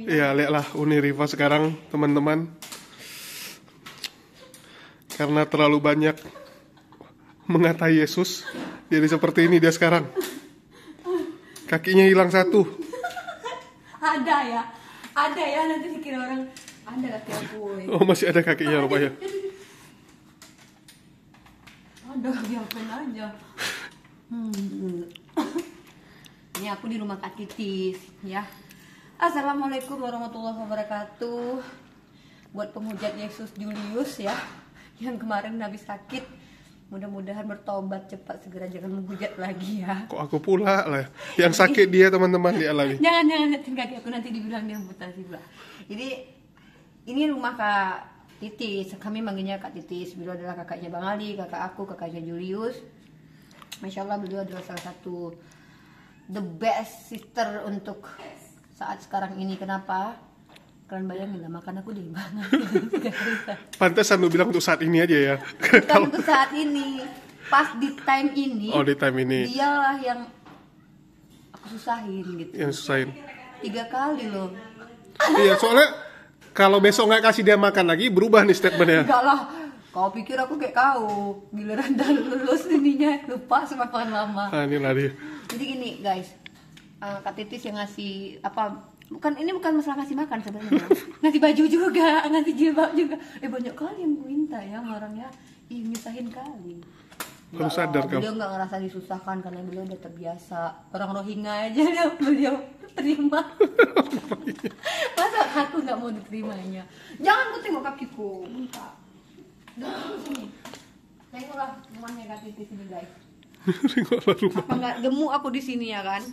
ya. Iya, lihatlah Uni Riva sekarang, teman-teman. Karena terlalu banyak mengatai Yesus, jadi seperti ini dia sekarang. Kakinya hilang satu. Ada ya nanti dikira orang ada kaki aku. Oh, masih ada kakinya rupanya. Ada kaki aku aja. Ini aku di rumah Kak Titis ya. Assalamualaikum warahmatullahi wabarakatuh. Buat penghujat Yesus Julius ya, yang kemarin habis sakit, mudah-mudahan bertobat cepat, segera, jangan menghujat lagi ya. Kok aku pula lah yang sakit dia, teman-teman, dialami. Jangan liatin kaki aku, nanti dibilang dia amputasi pula. Jadi ini rumah Kak Titis, kami manggilnya Kak Titis. Beliau adalah kakaknya Bang Ali, kakak aku, kakaknya Julius. Masya Allah, beliau adalah salah satu the best sister untuk saat sekarang ini. Kenapa? Kalian bayangin lah, makan aku di mana. Pantesan lu bilang untuk saat ini aja ya. Bukan untuk saat ini, pas di time ini. Oh, di time ini. Dialah yang aku susahin gitu. Yang susahin. 3 kali loh. Iya, soalnya kalau besok nggak kasih dia makan lagi, berubah nih statementnya. Enggak lah, kau pikir aku kayak kau, giliran dah lulus ininya lupa semakin lama. Inilah dia. Jadi gini guys, Kak Titis yang ngasih apa? Ini bukan masalah ngasih makan sebenarnya. Ngasih baju juga, ngasih jilbab juga. Banyak kali yang gue minta ya orang ya. Ih, nyusahin kali. Baru sadar kamu. Beliau nggak ngerasa disusahkan karena beliau udah terbiasa. Orang Rohingya aja beliau terima. Masa aku nggak mau diterimanya? Jangan ku tengok kakiku, minta. Jangan sini. Tengoklah rumahnya Kak Titis ini guys. Tengoklah rumah. Apa nggak gemuk aku di sini ya kan?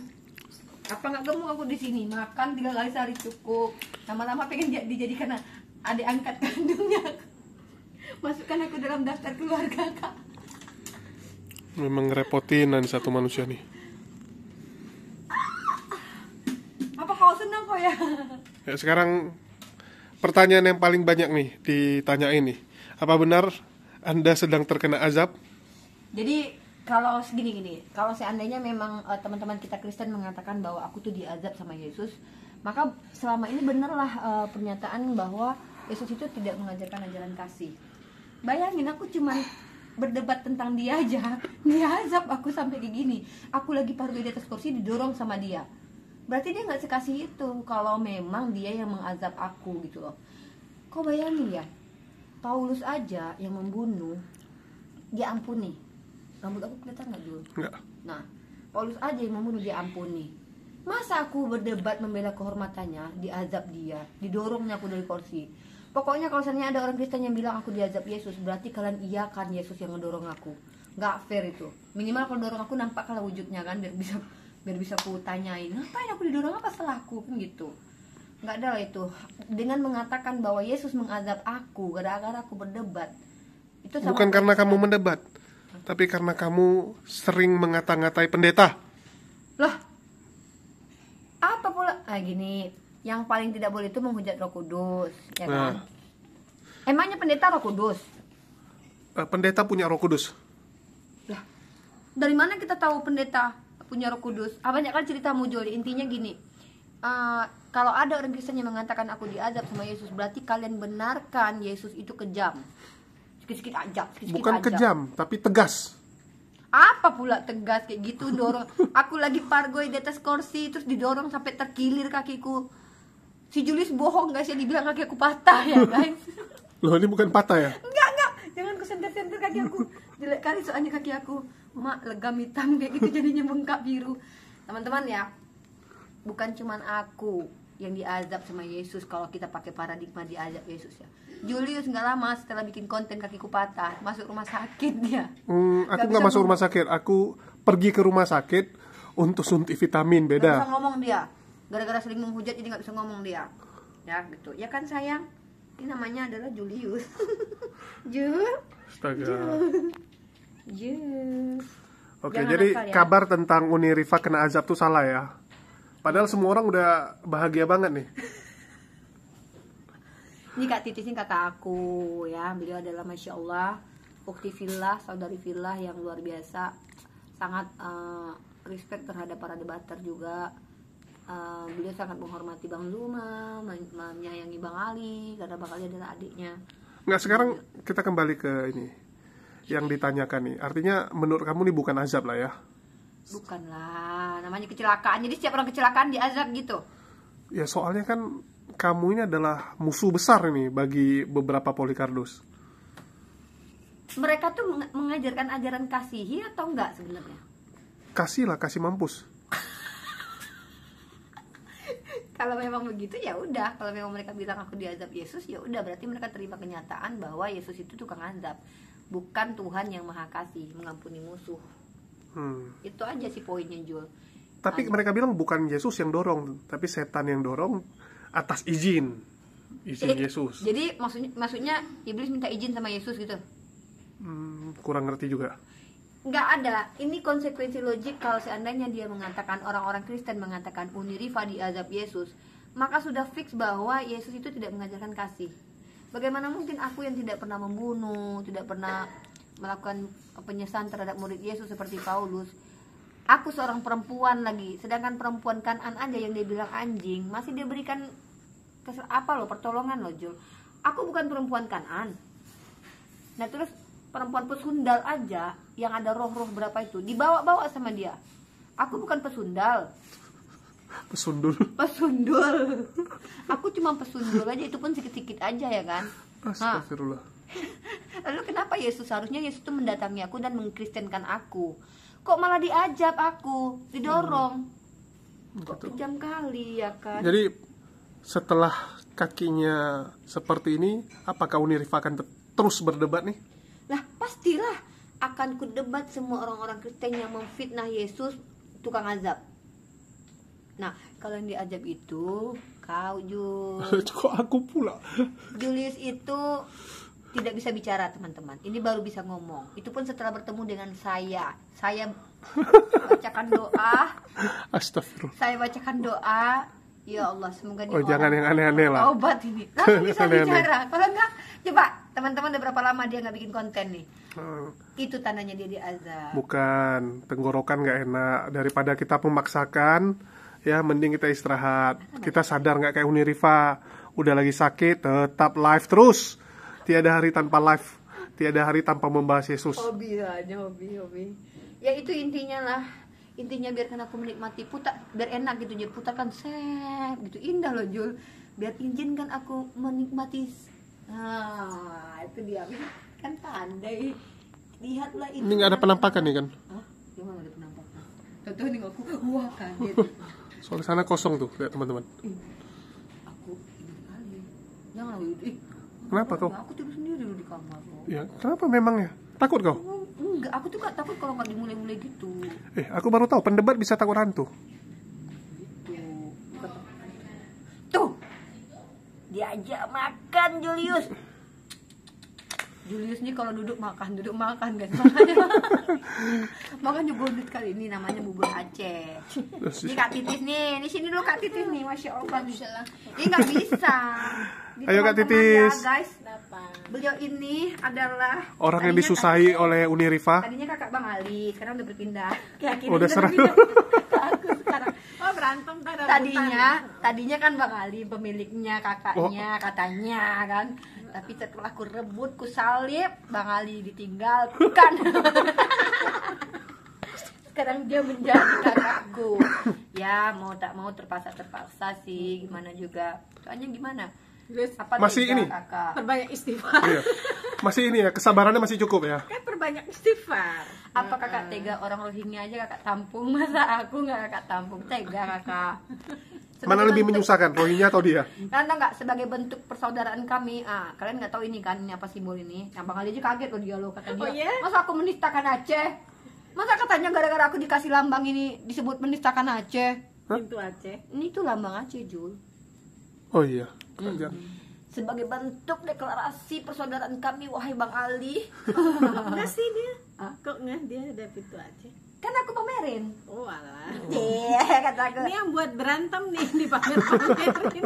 Apa nggak gemuk aku di sini? Makan 3 kali sehari cukup. Lama-lama pengen dijadikan adik angkat kandungnya. Masukkan aku dalam daftar keluarga Kak. Memang ngerepotin satu manusia nih. Apa kau senang kok ya? Ya, sekarang pertanyaan yang paling banyak nih ditanyain nih. Apa benar Anda sedang terkena azab? Jadi kalau segini, kalau seandainya memang teman-teman kita Kristen mengatakan bahwa aku tuh diazab sama Yesus, maka selama ini benarlah pernyataan bahwa Yesus itu tidak mengajarkan ajaran kasih. Bayangin, aku cuman berdebat tentang dia aja, dia azab aku sampai kayak gini. Aku lagi pargo di atas kursi didorong sama dia. Berarti dia nggak sekasih itu kalau memang dia yang mengazab aku gitu loh. Kau bayangin ya, Paulus aja yang membunuh dia ampuni. Rambut aku kelihatan nggak Jul? Enggak. Nah, Paulus aja yang membunuh dia ampuni. Masa aku berdebat membela kehormatannya, diazab dia, didorongnya aku dari kursi. Pokoknya kalau misalnya ada orang Kristen yang bilang aku diazab Yesus, berarti kalian iyakan Yesus yang ngedorong aku. Nggak fair itu. Minimal kalau dorong aku nampak kalau wujudnya kan, biar bisa aku tanyain, ngapain aku didorong, apa salahku kan gitu. Nggak ada lah itu. Dengan mengatakan bahwa Yesus mengazab aku gara-gara aku berdebat, itu sama Bukan karena kamu mendebat, tapi karena kamu sering ngata-ngatai pendeta. Lah, apa pula? Gini, yang paling tidak boleh itu menghujat Roh Kudus, ya kan? Emangnya pendeta Roh Kudus? Pendeta punya Roh Kudus. Lah, dari mana kita tahu pendeta punya Roh Kudus? Banyak kan cerita mujul. Intinya gini, kalau ada orang Kristen yang mengatakan aku diazab sama Yesus, berarti kalian benarkan Yesus itu kejam. Sikit-sikit ajab, sikit-sikit Bukan ajab. kejam, tapi tegas. Apa pula tegas kayak gitu, dorong. Aku lagi pargoy di atas kursi terus didorong sampai terkilir kakiku. Si Julius bohong guys, ya dibilang kaki aku patah ya guys. Loh, ini bukan patah ya? Enggak. Jangan ku senter-senter kaki aku. Jelek kali soalnya kaki aku. Mak, legam hitam kayak gitu jadinya bengkak biru. Teman-teman ya, bukan cuman aku yang diazab sama Yesus kalau kita pakai paradigma diazab Yesus ya. Julius nggak lama setelah bikin konten kakiku patah, masuk rumah sakit dia. Aku nggak masuk rumah sakit. Aku pergi ke rumah sakit untuk suntik vitamin, Nggak beda. bisa ngomong dia. Gara-gara sering menghujat jadi nggak bisa ngomong dia. Ya gitu. Ya kan sayang. Ini namanya adalah Julius. Astaga. Julius. Oke, Jangan jadi nakal ya. kabar tentang Uni Riva kena azab tuh salah ya. Padahal semua orang udah bahagia banget nih. Ini Kak Titis ini kakak aku ya. Beliau adalah Masya Allah ukti fillah, saudari fillah yang luar biasa. Sangat respect terhadap para debater juga. beliau sangat menghormati Bang Zuma, menyayangi Bang Ali karena Bang Ali adalah adiknya. Nggak, sekarang kita kembali ke ini yang ditanyakan nih. Artinya menurut kamu nih bukan azab lah ya? Bukanlah, namanya kecelakaan. Jadi setiap orang kecelakaan diazab gitu. Ya soalnya kan kamu ini adalah musuh besar nih bagi beberapa Polycardos. Mereka tuh mengajarkan ajaran kasihi atau enggak sebenarnya? Kasih lah, kasih mampus. Kalau memang begitu ya udah, kalau memang mereka bilang aku diazab Yesus, ya udah berarti mereka terima kenyataan bahwa Yesus itu tukang azab, bukan Tuhan yang maha kasih, mengampuni musuh. Itu aja sih poinnya, Jul. Tapi mereka bilang bukan Yesus yang dorong, tapi setan yang dorong atas izin Yesus. Jadi maksudnya iblis minta izin sama Yesus gitu? Kurang ngerti juga. Nggak ada. Ini konsekuensi logik kalau seandainya dia mengatakan, orang-orang Kristen mengatakan Uniriva diazab Yesus, maka sudah fix bahwa Yesus itu tidak mengajarkan kasih. Bagaimana mungkin aku yang tidak pernah membunuh, tidak pernah melakukan penyiksaan terhadap murid Yesus seperti Paulus, aku seorang perempuan lagi, sedangkan perempuan Kanan aja yang dia bilang anjing, masih dia berikan pertolongan loh, Jul. Aku bukan perempuan Kanan. Nah terus perempuan pesundal aja yang ada roh-roh berapa itu dibawa-bawa sama dia. Aku bukan pesundal. Pesundul. Aku cuma pesundul aja, itu pun sedikit-sedikit aja ya kan. Astagfirullah. Lalu kenapa Yesus, harusnya Yesus itu mendatangi aku dan mengkristenkan aku, kok malah diajab aku, didorong. Kok kejam kali ya kan. Jadi setelah kakinya seperti ini, apakah Uniriva akan terus berdebat nih? Lah pastilah akan kudebat semua orang-orang Kristen yang memfitnah Yesus tukang azab. Nah kalau yang diajab itu kau, Julius. Kok aku pula? Julius itu tidak bisa bicara, teman-teman. Ini baru bisa ngomong. Itu pun setelah bertemu dengan saya. Saya bacakan doa. Astagfirullah. Saya bacakan doa. Ya Allah, semoga dia jangan yang aneh-aneh lah. Obat ini. Langsung bisa bicara. Kalau enggak, coba teman-teman udah berapa lama dia nggak bikin konten nih? Itu tandanya dia diazab. Bukan, tenggorokan nggak enak. Daripada kita memaksakan, ya mending kita istirahat. Kita sadar nggak kayak Uniriva, udah lagi sakit, tetap live terus. Tiada hari tanpa live, tiada hari tanpa membahas Yesus. Hobi aja, hobi. Ya itu intinya lah. Intinya biarkan aku menikmati, biar enak gitu, jadi putarkan set gitu, indah loh Jul. Biar izinkan aku menikmati. Nah itu dia kan pandai. Lihatlah itu. Ini nggak ada penampakan nih kan? Hah? Gimana ada penampakan? Tuh nih aku, wah kaget. Soalnya sana kosong tuh, lihat teman-teman. Aku ini kali. Jangan itu. Kenapa kau? Aku tidur sendiri dulu di kamar loh. Ya, kenapa memangnya? Takut kau? Enggak, aku tuh gak takut kalau nggak dimulai-mulai gitu. Aku baru tahu pendebat bisa takut hantu. Tuh, diajak makan Julius. Julius nih kalau duduk makan guys. Makanya gendut kali ini, namanya bubur Aceh. Ini Kak Titis nih, di sini dulu Kak Titis nih, masya Allah bisa lah. Ini nggak bisa. Ayo Kak Titis. Ya, guys. Beliau ini adalah orang yang disusahi oleh Uniriva. Tadinya kakak Bang Ali, sekarang udah berpindah. Udah serah. Aku sekarang. Oh berantem kan? Tadinya kan Bang Ali pemiliknya, kakaknya katanya kan. Tapi setelah ku rebut, ku salib, Bang Ali ditinggalkan. Sekarang dia menjadi kakakku. Ya mau tak mau terpaksa sih, gimana juga. Soalnya gimana? Apa masih ini kakak? Perbanyak istighfar. Iya. Masih ini ya, kesabarannya masih cukup ya. Kan perbanyak istighfar. Apa kakak tega orang Rohingya aja kakak tampung, masa aku nggak kakak tampung? Tega kakak. Mana lebih menyusahkan, Rohingya atau dia? Karena nggak sebagai bentuk persaudaraan kami. Kalian nggak tahu ini kan, ini apa simbol ini? Yang Bang Ali aja kaget loh dia loh, kata dia. Oh, yeah? Masa aku menistakan Aceh? Masa katanya gara-gara aku dikasih lambang ini disebut menistakan Aceh? Pintu Aceh. Ini tuh lambang Aceh, Jul. Oh iya. Sebagai bentuk deklarasi persaudaraan kami, wahai Bang Ali. Enggak sih dia. Kok nggak dia ada pintu Aceh? Kan aku pamerin. Oh alah. Iya, kata aku. Ini yang buat berantem nih di pamer-pamerin.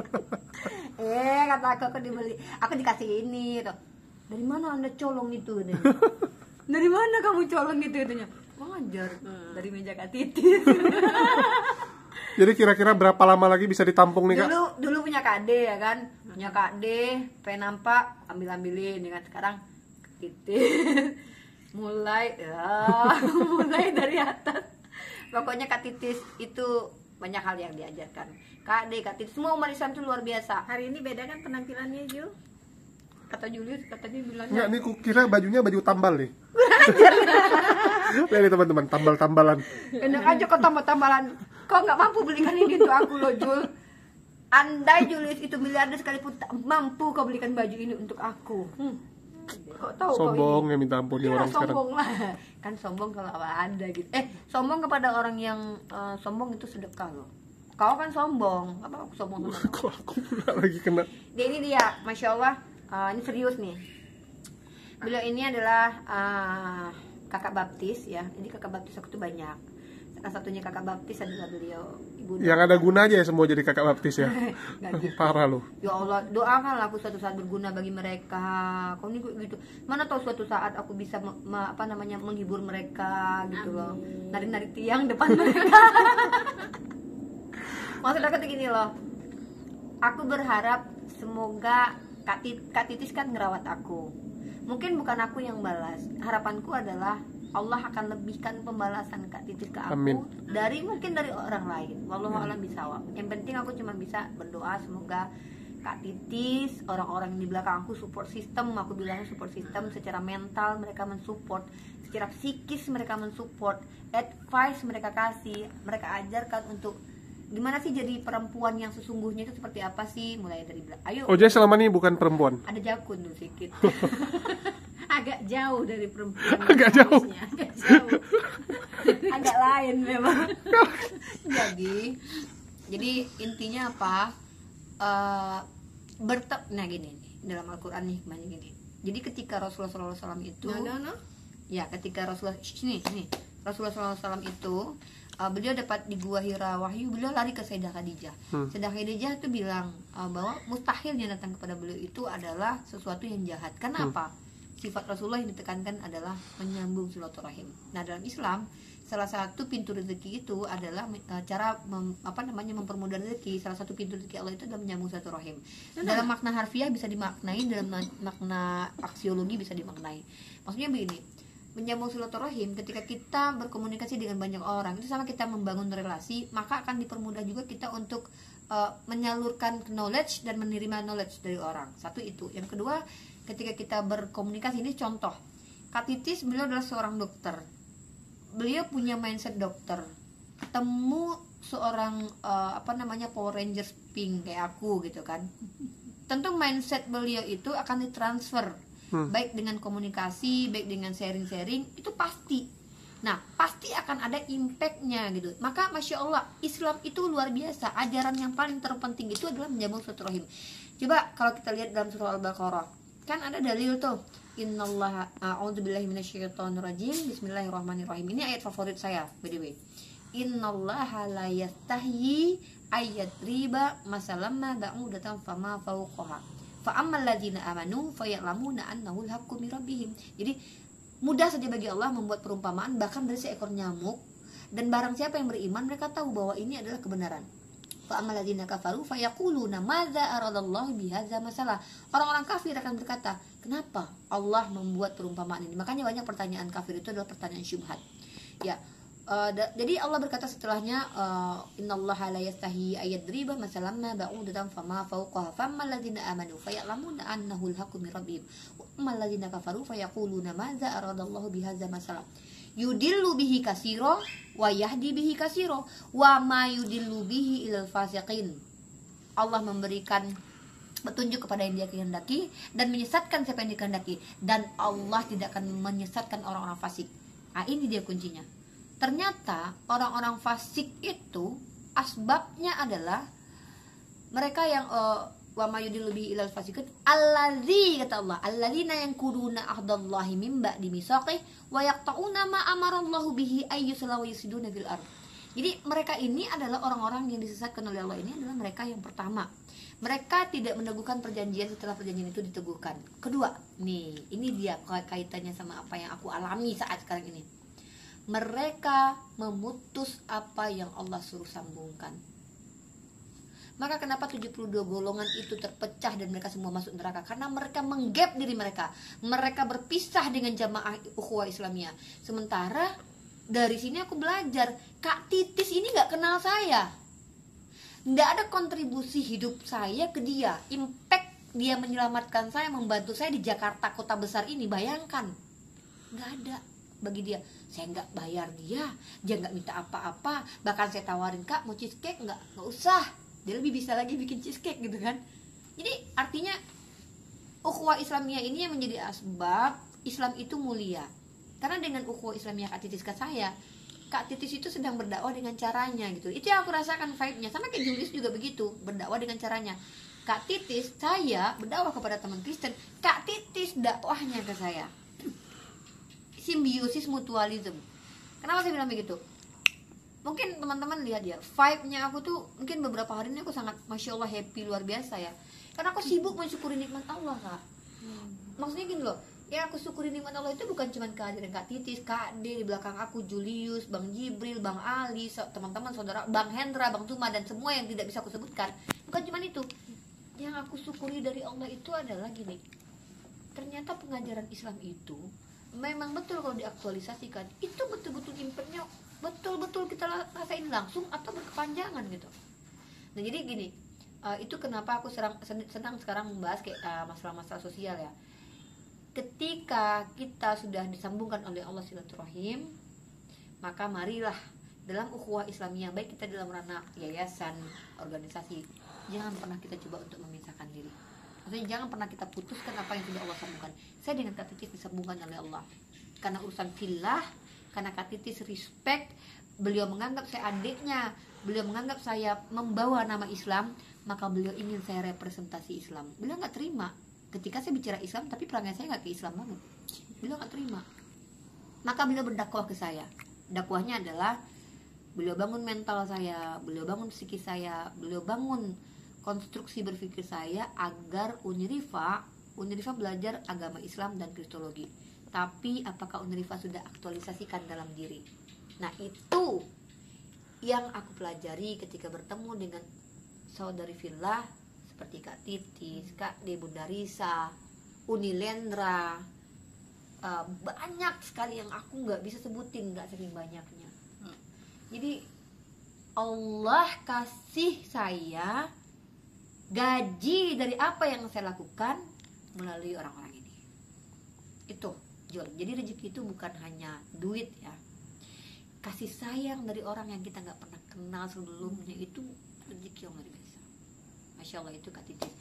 Kata aku dibeli. Aku dikasih ini tuh. Dari mana Anda colong itu? Dari mana kamu colong itu? Katanya. Wajar. Dari meja Kak Titis. Jadi kira-kira berapa lama lagi bisa ditampung nih, Kak? Dulu punya KD ya kan, punya KD, pengen nampak, ambilin ya kan. Sekarang titis, mulai dari atas. Pokoknya Kak Titis itu banyak hal yang diajarkan. KD, Kak Titis, semua umat Islam itu luar biasa. Hari ini beda kan penampilannya, Ju? Kata Julius, katanya bilangnya. Enggak, nih kukira bajunya baju tambal nih. Lihat nih teman-teman, tambal-tambalan. Enak aja kok tambah-tambalan. Kok nggak mampu belikan ini untuk aku loh, Jul. Andai Julius itu miliarder sekalipun tak mampu kau belikan baju ini untuk aku. Kok tahu Sombong kau ini? ya minta ampun di Ya, orang sekarang. sombong lah. Kan sombong kalau ada gitu. Sombong kepada orang yang sombong itu sedekah loh. Kau kan sombong. Apa aku sombong sama kau? Kok aku pula lagi kena. Ini dia, Masya Allah. Ini serius nih. Beliau ini adalah kakak baptis ya. Jadi kakak baptis aku tuh banyak. Salah satunya kakak baptis adalah beliau ibu. Yang ada guna aja ya semua jadi kakak baptis ya. Nggak gitu. Parah loh. Ya Allah, doakanlah aku suatu saat berguna bagi mereka. Kau nih gitu. Mana tahu suatu saat aku bisa menghibur mereka gitu loh. Narik-narik tiang depan mereka. Maksud aku tuh gini loh. Aku berharap semoga Kak Titis kan ngerawat aku. Mungkin bukan aku yang balas. Harapanku adalah Allah akan lebihkan pembalasan Kak Titis ke aku. Amin. Mungkin dari orang lain. Wallahu a'lam bishawab. Yang penting aku cuma bisa berdoa semoga Kak Titis, orang-orang yang di belakang aku support system, aku bilangnya support system, secara mental mereka mensupport, secara psikis mereka mensupport, advice mereka kasih, mereka ajarkan untuk gimana sih jadi perempuan yang sesungguhnya itu seperti apa sih, mulai dari ayo. Oh, jadi selama ini bukan perempuan. Ada jakun tuh sedikit. Agak jauh dari perempuan. Agak jauh. Agak jauh. Agak lain memang. jadi intinya apa? Nah gini nih, dalam Al-Qur'an nih banyak gini. Jadi ketika Rasulullah SAW itu ya ketika Rasulullah SAW itu beliau dapat di Gua Hira wahyu, beliau lari ke Sayyidah Khadijah. Sayyidah Khadijah itu bilang bahwa mustahil yang datang kepada beliau itu adalah sesuatu yang jahat. Kenapa? Sifat Rasulullah yang ditekankan adalah menyambung silaturahim. Nah, dalam Islam salah satu pintu rezeki itu adalah cara mempermudah rezeki. Salah satu pintu rezeki Allah itu adalah menyambung silaturahim. Dalam makna harfiah bisa dimaknai, dalam makna aksiologi bisa dimaknai. Maksudnya begini, menyambung silaturahim ketika kita berkomunikasi dengan banyak orang itu sama kita membangun relasi, maka akan dipermudah juga kita untuk menyalurkan knowledge dan menerima knowledge dari orang. Satu itu. Yang kedua, ketika kita berkomunikasi, ini contoh Kak Titis, beliau adalah seorang dokter, beliau punya mindset dokter, ketemu seorang Power Rangers pink kayak aku gitu kan, tentu mindset beliau itu akan ditransfer baik dengan komunikasi, baik dengan sharing-sharing, itu pasti. Nah, pasti akan ada impactnya gitu. Maka Masya Allah, Islam itu luar biasa. Ajaran yang paling terpenting itu adalah menyambung silaturahim. Coba kalau kita lihat dalam surah Al-Baqarah, kan ada dalil tuh, innallaha a'udzubillahi minasyaitonirrajim, bismillahirrahmanirrahim. Ini ayat favorit saya by the way. Innallaha la yastahyi ayyadriba masalamma ba'udatan fama fawqaha fa ammal ladzina amanu fayalamuna annahu al-haqqu min rabbihim. Jadi mudah saja bagi Allah membuat perumpamaan bahkan dari seekor nyamuk, dan barang siapa yang beriman mereka tahu bahwa ini adalah kebenaran. Fa ammal ladzina kafaru fayaquluna madza aradallahu bihadza masalah. Orang-orang kafir akan berkata, kenapa Allah membuat perumpamaan ini? Makanya banyak pertanyaan kafir itu adalah pertanyaan syubhat. Ya. Jadi Allah berkata setelahnya, innallaha la yastahi ayyadriba masalamma ba'udatan fama fawqaha fammal ladzina amanu fayalamuna annahu al-haqqu min rabbihim wa ammal ladzina kafaru fayaquluna madza aradallahu bihadza masalah yudillu bihi katsira wa yahdi bihi katsira wa ma yudillu bihi ilal fasiqin. Allah memberikan petunjuk kepada yang Dia kehendaki dan menyesatkan siapa yang dikehendaki, dan Allah tidak akan menyesatkan orang-orang fasik. Nah, ini dia kuncinya. Ternyata orang-orang fasik itu asbabnya adalah mereka yang wa mayudil bihi ilal fasiqin allazi, kata Allah, alladzina yanquduna ahdallahi min ba'di mitsaqih wa yaqta'una ma amarallahu bihi ayyusla wa yusiduna fil ard. Jadi mereka ini adalah orang-orang yang disesatkan oleh Allah. Ini adalah mereka yang pertama, mereka tidak meneguhkan perjanjian setelah perjanjian itu diteguhkan. Kedua, nih ini dia kaitannya sama apa yang aku alami saat sekarang ini. Mereka memutus apa yang Allah suruh sambungkan. Maka kenapa 72 golongan itu terpecah dan mereka semua masuk neraka? Karena mereka menggap diri mereka. Mereka berpisah dengan jamaah ukhuwah Islamiyah. Sementara dari sini aku belajar, Kak Titis ini gak kenal saya. Nggak ada kontribusi hidup saya ke dia. Impact dia menyelamatkan saya, membantu saya di Jakarta, kota besar ini. Bayangkan, nggak ada bagi dia. Saya nggak bayar dia nggak minta apa-apa. Bahkan saya tawarin, Kak mau cheesecake nggak usah. Dia lebih bisa lagi bikin cheesecake gitu kan. Jadi artinya ukhuwah Islamiyah ini yang menjadi asbab Islam itu mulia. Karena dengan ukhuwah Islamiyah Kak Titis ke saya, Kak Titis itu sedang berdakwah dengan caranya gitu. Itu yang aku rasakan vibe-nya. Sama kayak Julius juga begitu, berdakwah dengan caranya. Kak Titis, saya berdakwah kepada teman Kristen. Kak Titis dakwahnya ke saya. Simbiosis mutualism. Kenapa saya bilang begitu? Mungkin teman-teman lihat ya, vibe-nya aku tuh mungkin beberapa hari ini aku sangat Masya Allah happy luar biasa ya. Karena aku sibuk mensyukuri nikmat Allah, Kak. Maksudnya gini loh, ya aku syukuri nikmat Allah itu bukan cuma kehadiran Kak Titis, Kak D di belakang aku, Julius, Bang Jibril, Bang Ali, teman-teman saudara, Bang Hendra, Bang Tuma dan semua yang tidak bisa aku sebutkan. Bukan cuma itu. Yang aku syukuri dari Allah itu adalah gini. Ternyata pengajaran Islam itu memang betul kalau diaktualisasikan, itu betul-betul impactnya betul-betul kita rasain langsung atau berkepanjangan gitu. Nah jadi gini, itu kenapa aku senang sekarang membahas kayak masalah-masalah sosial ya. Ketika kita sudah disambungkan oleh Allah silaturahim, maka marilah dalam ukhuwah Islamiyah, baik kita dalam ranah yayasan, organisasi, jangan pernah kita coba untuk memisahkan diri. Maksudnya jangan pernah kita putuskan apa yang sudah Allah sambungkan. Saya dengan Kak Titis disambungkan oleh Allah karena urusan fillah, karena Kak Titis respect, beliau menganggap saya adiknya, beliau menganggap saya membawa nama Islam, maka beliau ingin saya representasi Islam. Beliau nggak terima ketika saya bicara Islam tapi perangai saya nggak ke Islam banget. Beliau nggak terima. Maka beliau berdakwah ke saya. Dakwahnya adalah beliau bangun mental saya, beliau bangun psikis saya, beliau bangun konstruksi berpikir saya agar Unirifa belajar agama Islam dan Kristologi. Tapi apakah Unirifa sudah aktualisasikan dalam diri? Nah itu yang aku pelajari ketika bertemu dengan saudari fillah seperti Kak Titis, Kak D, Bunda Risa, Unilendra, banyak sekali yang aku nggak bisa sebutin, nggak saking banyaknya. Jadi Allah kasih saya gaji dari apa yang saya lakukan melalui orang-orang ini. Itu Jul. Jadi rezeki itu bukan hanya duit ya. Kasih sayang dari orang yang kita nggak pernah kenal sebelumnya itu rezeki yang luar biasa. Masya Allah itu Kak Titis.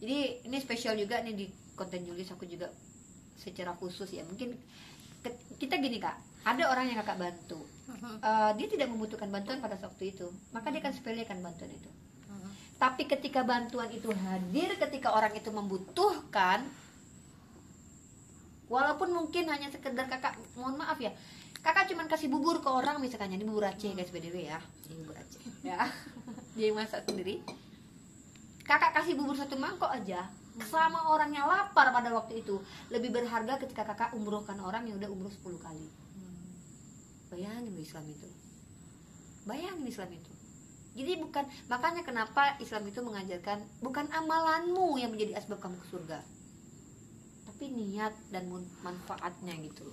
Jadi ini spesial juga nih di konten Julius, aku juga secara khusus ya. Mungkin kita gini Kak, ada orang yang kakak bantu, dia tidak membutuhkan bantuan pada waktu itu, maka dia akan sepelekan bantuan itu. Tapi ketika bantuan itu hadir, ketika orang itu membutuhkan, walaupun mungkin hanya sekedar kakak, mohon maaf ya, kakak cuman kasih bubur ke orang, misalkan ini bubur Aceh guys, BDW ya, ini bubur Aceh ya, dia masak sendiri. Kakak kasih bubur 1 mangkok aja, sama orang yang lapar pada waktu itu, lebih berharga ketika kakak umrohkan orang yang udah umroh 10 kali. Bayangin Islam itu, bayangin Islam itu. Jadi bukan, makanya kenapa Islam itu mengajarkan bukan amalanmu yang menjadi asbab kamu ke surga, tapi niat dan manfaatnya gitu.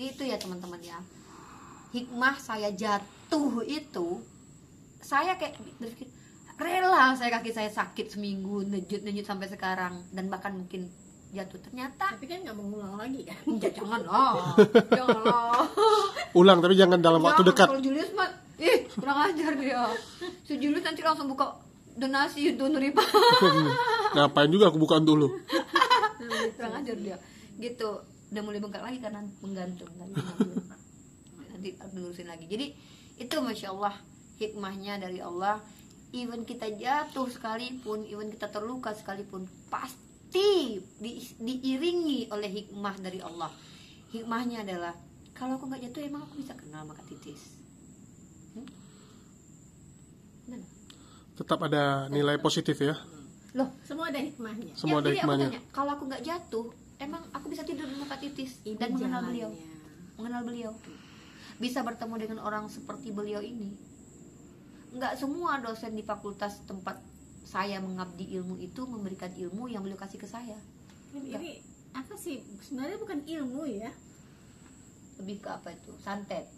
Itu ya teman-teman ya, hikmah saya jatuh itu, saya kayak berpikir rela saya kaki saya sakit seminggu, nejut sampai sekarang, dan bahkan mungkin jatuh. Ternyata tapi kan nggak mengulang lagi kan. Janganlah, janganlah. Ulang tapi jangan dalam waktu dekat. Kalau Julius mah kurang ajar dia. Si Julius nanti langsung buka donasi itu Unirifa. Ngapain juga aku buka dulu. Kurang ajar dia. Gitu. Udah mulai bengkak lagi karena menggantung lagi. Nanti lurusin lagi. Jadi itu Masya Allah hikmahnya dari Allah. Even kita jatuh sekalipun, even kita terluka sekalipun, pasti diiringi oleh hikmah dari Allah. Hikmahnya adalah kalau aku nggak jatuh, emang aku bisa kenal sama Kak Titis? Tetap ada nilai positif ya. Loh, Semua ada hikmahnya. Semua ada jadi aku hikmahnya. tanya, kalau aku nggak jatuh, emang aku bisa tidur di rumah Kak Titis dan mengenal beliau. bisa bertemu dengan orang seperti beliau ini. Nggak semua dosen di fakultas tempat saya mengabdi ilmu itu memberikan ilmu yang beliau kasih ke saya. Ini apa sih? Sebenarnya bukan ilmu ya. Lebih ke apa itu? Santet.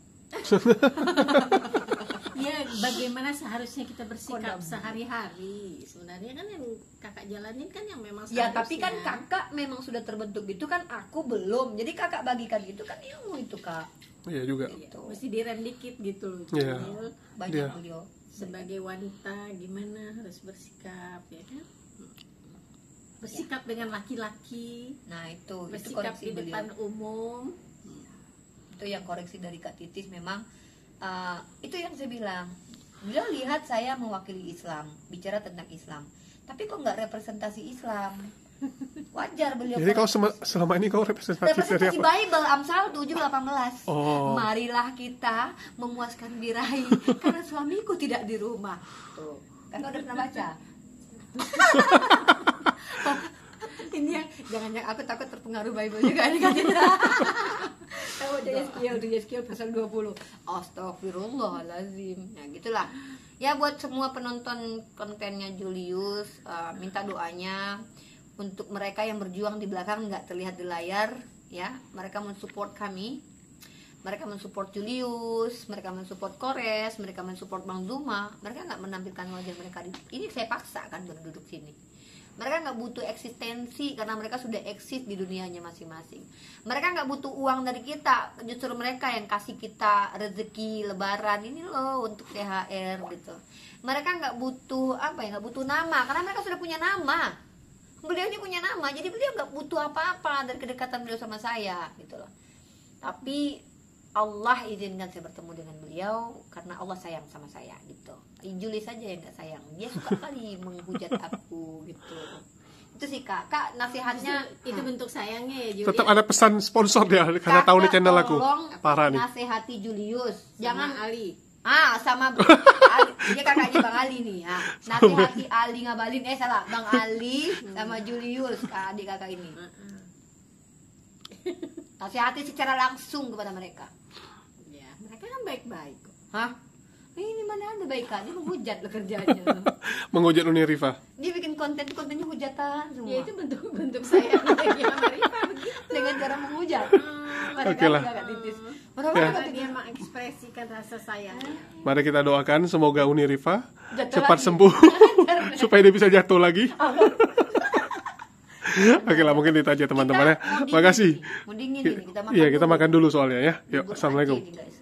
Ya, bagaimana seharusnya kita bersikap Kodam. sehari-hari. Sebenarnya kan yang kakak jalanin kan yang memang Ya seharusnya. tapi kan kakak memang sudah terbentuk gitu kan, aku belum. Jadi kakak bagikan itu kan ilmu itu kak. Iya juga. Ya, mesti direm dikit gitu loh. Iya. Cil. Banyak Iya. beliau. Sebagai wanita gimana harus bersikap ya kan? Bersikap dengan laki-laki, Nah itu bersikap koreksi di beliau. depan umum. Itu yang koreksi dari Kak Titis memang itu yang saya bilang. Beliau lihat saya mewakili Islam, bicara tentang Islam, tapi kok nggak representasi Islam. Wajar beliau Jadi kau koreksi. selama ini kau representatif dari Representasi apa? Bible Amsal 7:18. Oh. Marilah kita memuaskan birahi karena suamiku tidak di rumah. Tuh. Kakak udah pernah baca? Ini yang jangan-jangan aku takut terpengaruh Bible juga nih kan. Tahu baca Yeskiel pasal 20. Astagfirullahalazim. Nah, gitulah. Ya buat semua penonton kontennya Julius, minta doanya untuk mereka yang berjuang di belakang nggak terlihat di layar, ya. Mereka mensupport kami. Mereka mensupport Julius, mereka mensupport Kores, mereka mensupport Bang Zuma. Mereka nggak menampilkan wajah mereka ini saya paksa kan berduduk sini. Mereka nggak butuh eksistensi karena mereka sudah eksis di dunianya masing-masing. Mereka nggak butuh uang dari kita, justru mereka yang kasih kita rezeki lebaran ini loh untuk THR gitu. Mereka nggak butuh apa ya, nggak butuh nama karena mereka sudah punya nama. Beliau ini punya nama, jadi beliau nggak butuh apa-apa dari kedekatan beliau sama saya gitu loh. Tapi Allah izinkan saya bertemu dengan beliau karena Allah sayang sama saya gitu. Julius saja yang nggak sayang, dia suka kali menghujat aku gitu. Itu sih kak nasihatnya. Itu bentuk sayangnya ya Juli. Tetap ada pesan sponsor dia karena tahu di channel aku. Tolong Parah nih. nasihati Julius, Jangan jangan Ali. sama Ali, dia kakaknya Bang Ali nih ya. Nasihati Ali ngabalin salah Bang Ali sama Julius adik kakak ini. Nasihati secara langsung kepada mereka. Ya, mereka kan baik-baik kok. Hah? Ini mana ada baik kak, dia menghujat lo kerjanya. Menghujat Unirifa. Dia bikin kontennya hujatan semua. Ya itu bentuk saya bagi Amerika begitu. Dengan cara menghujat. Oke lah. Kakak Titis. Ya. Karena dia mengekspresikan rasa sayang. Mari kita doakan semoga Unirifa Jatuh cepat lagi. sembuh supaya dia bisa jatuh lagi. Oke lah, mungkin itu aja teman-teman ya. Kita mau dingin Makasih. nih. Mau dingin ini, kita makan Iya, kita dulu. makan dulu soalnya ya. Yuk, Bubur assalamualaikum. aceh nih, guys.